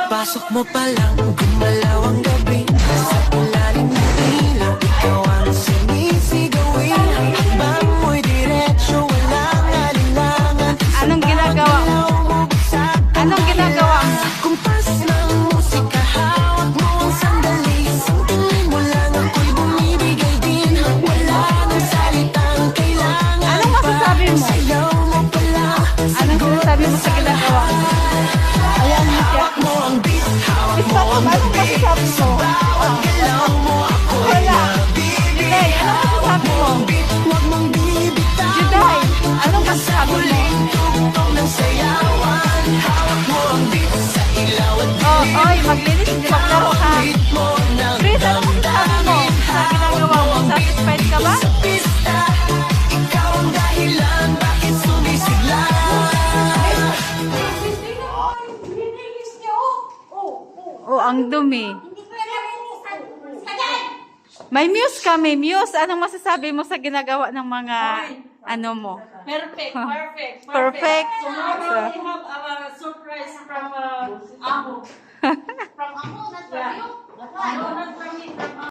Pagpasok mo pa lang, gumalaw ang gabi. Sa ilalim ng ilaw, ikaw ang sinisigawin. Hakbang mo'y diretso, walang alinlangan. Anong ginagawa mo? Anong ginagawa mo? Kumpas ng musika, hawak mo ang sandali. Isang tingin mo lang ako'y bumibigay din. Wala nang salitang kailangan. Anong masasabi mo? Sayaw mo pala. Anong sinasabi mo sa ginagawa mo? Ayan, Mika. Mo ang beat, hawak Miss Pato, anong masasabi mo? galaw mo ako'y Wala. nabibigay. Juday, anong masasabi mo? Huwag mong bibitawan. Juday, anong masasabi mo? Tugtog ng sayawan. Hawak mo ang beat sa ilaw at Oh, oy, maglinis, hindi maglaro ka. mo ng Chris, anong masasabi mo sa ginagawa mo? Satisfied ka ba? pista. Ikaw ang dahilan bakit sumisigla. Oh, ang dumi. May muse kami, muse. Anong masasabi mo sa ginagawa ng mga ano mo? Perfect, perfect, Perfect. Tomorrow we have a surprise from